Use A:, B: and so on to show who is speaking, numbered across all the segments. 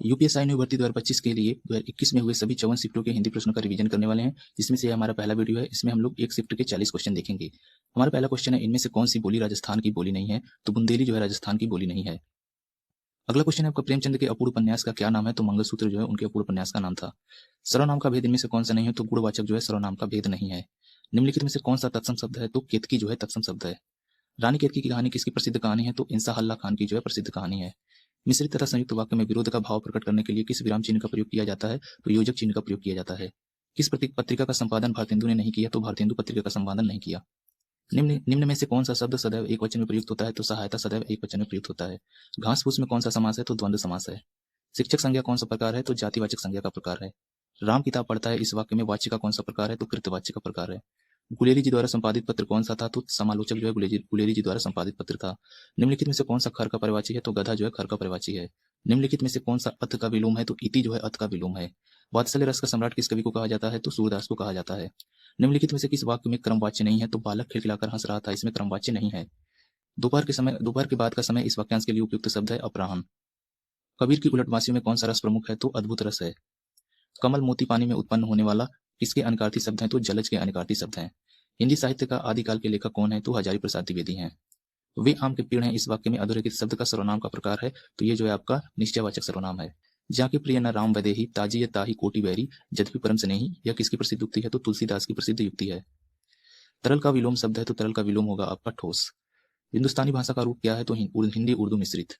A: UPSC new भर्ती 2025 के लिए 2021 में हुए सभी 54 शिफ्टों के हिंदी प्रश्नों का रिवीजन करने वाले हैं, जिसमें से हमारा पहला वीडियो है। इसमें हम लोग एक शिफ्ट के 40 क्वेश्चन देखेंगे। हमारा पहला क्वेश्चन है, इनमें से कौन सी बोली राजस्थान की बोली नहीं है? तो बुंदेली जो है राजस्थान की बोली नहीं है। अगला क्वेश्चन है आपका, प्रेमचंद के अपूर्ण उपन्यास का क्या नाम है? तो मंगलसूत्र जो है उनके अपूर्ण उपन्यास का नाम था। सर्वनाम का भेद इनमें से कौन सा नहीं है? तो गुणवाचक जो है सर्वनाम का भेद नहीं है। निम्नलिखित में से कौन सा तत्सम शब्द है? तो केतकी जो है तत्सम शब्द है। रानी केतकी की कहानी किसकी प्रसिद्ध कहानी है? तो इंसाहल्ला खान की जो है प्रसिद्ध कहानी है। मिश्रित तथा संयुक्त वाक्य में विरोध का भाव प्रकट करने के लिए किस विराम चिन्ह का प्रयोग किया जाता है? तो योजक चिन्ह का प्रयोग किया जाता है। किस पत्रिका का संपादन भारतेंदु ने नहीं किया? तो भारतेंदु पत्रिका का संपादन नहीं किया। निम्न में से कौन सा शब्द सदैव एक वचन में प्रयुक्त होता है? तो सहायता सदैव एक वचन में प्रयुक्त होता है। घास फूस में कौन सा समास है? तो द्वंद्व समास है। शिक्षक संज्ञा कौन सा प्रकार है? तो जातिवाचक संज्ञा का प्रकार है। राम किताब पढ़ता है, इस वाक्य में वाच्य का कौन सा प्रकार है? तो कृतवाच्य का प्रकार है। गुलेरी जी द्वारा संपादित पत्र कौन सा था? तो समालोचक जो है गुलेरी जी द्वारा संपादित पत्र था। निम्नलिखित में से कौन सा खर का परिवाची है? तो गधा जो है खर का परिवाची है। निम्नलिखित में से कौन सा अत का विलोम है? तो इति जो है अत का विलोम है। वात्सल्य रस का सम्राट किस कवि को कहा जाता है? तो सूरदास को कहा जाता है। निम्नलिखित में से किस वाक्य में क्रमवाच्य नहीं है? तो बालक खिलखिलाकर हंस रहा था, इसमें क्रमवाच्य नहीं है। दोपहर के बाद का समय इस वाक्यांश के लिए उपयुक्त शब्द है अपराह्न। कबीर की उलटवासियों में कौन सा रस प्रमुख है? तो अद्भुत रस है। कमल मोती पानी में उत्पन्न होने वाला किसके अनिकार्थी शब्द हैं? तो जलज के अनिकार्थी शब्द हैं। हिंदी साहित्य का आदिकाल के लेखक कौन है? तो हजारी प्रसाद द्विवेदी हैं। वे आम के पेड़ हैं, इस वाक्य में अधोरेखित शब्द का सर्वनाम का प्रकार है। तो ये जो है आपका निश्चयवाचक सर्वनाम है। जाके प्रिय न राम वैदेही, ताजी ये ताही कोटि बैरी, जदपि परम स्नेही, यह किसकी प्रसिद्ध युक्ति है? तो तुलसीदास की प्रसिद्ध युक्ति है। तरल का विलोम शब्द है, तो तरल का विलोम होगा आपका ठोस। हिंदुस्तानी भाषा का रूप क्या है? तो हिंदी उर्दू मिश्रित।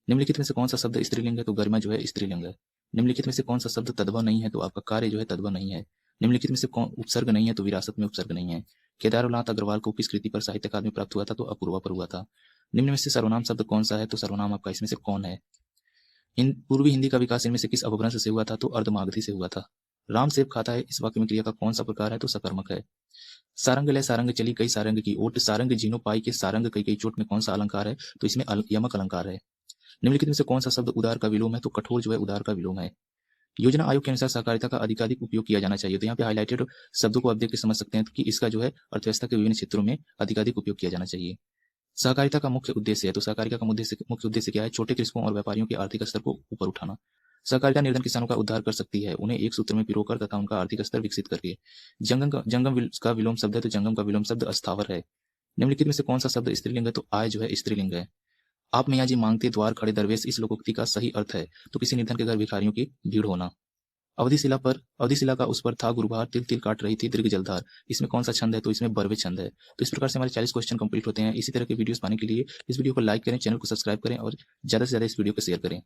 A: निम्नलिखित में से कौन सा शब्द स्त्रीलिंग है? तो गरिमा जो है स्त्रीलिंग है। निम्नलिखित में से कौन सा शब्द तद्भव नहीं है? तो आपका कार्य जो है तद्भव नहीं है। निम्नलिखित में से कौन उपसर्ग नहीं है? तो विरासत में उपसर्ग नहीं है। केदारनाथ अग्रवाल को किस कृति पर साहित्य अकादमी प्राप्त हुआ था? तो अपूर्वा पर हुआ था। निम्न में से सर्वनाम शब्द कौन सा है? तो सर्वनाम आपका इसमें से कौन है? पूर्वी हिंदी का विकास इनमें से किस अपभ्रंश से हुआ था? तो अर्धमागधी से हुआ था। राम सेब खाता है, इस वाक्य में क्रिया का कौन सा प्रकार है? तो सकर्मक है। सारंग ले सारंग चली कई सारंग की ओट, सारंग जीनो पाई के सारंग कई कई चोट में कौन सा अलंकार है? तो इसमें यमक अलंकार है। निम्नलिखित में से कौन सा शब्द उदार का विलोम है? तो कठोर जो है उदार का विलोम है। योजना आयोग के अनुसार सहकारिता का अधिकाधिक उपयोग किया जाना चाहिए। तो यहाँ पे हाईलाइटेड शब्दों को आप देख के समझ सकते हैं कि इसका जो है अर्थव्यवस्था के विभिन्न क्षेत्रों में अधिकाधिक उपयोग किया जाना चाहिए। सहकारिता का मुख्य उद्देश्य है, तो सहकारिता का मुख्य उद्देश्य क्या है? छोटे कृषकों और व्यापारियों के आर्थिक स्तर को ऊपर उठाना। सहकारिता निर्धन किसानों का उद्धार कर सकती है, उन्हें एक सूत्र में पिरोकर तथा उनका आर्थिक स्तर विकसित करके। जंगम का विलोम शब्द है, तो जंगम का विलोम शब्द अस्थावर है। निम्नलिखित में से कौन सा शब्द स्त्रीलिंग है? तो आय जो है स्त्रीलिंग है। आप मियाँ जी मांगते द्वार खड़े दरवेश, इस लोकोक्ति का सही अर्थ है तो किसी निर्धन के घर भिखारियों की भीड़ होना। अवधिशिला का उस पर था गुरुभार, तिल तिल काट रही थी दीर्घ जलधार, इसमें कौन सा छंद है? तो इसमें बरवे छंद है। तो इस प्रकार से हमारे 40 क्वेश्चन कंप्लीट होते हैं। इसी तरह के वीडियोस पाने के लिए इस वीडियो को लाइक करें, चैनल को सब्सक्राइब करें और ज्यादा से ज्यादा इस वीडियो को शेयर करें।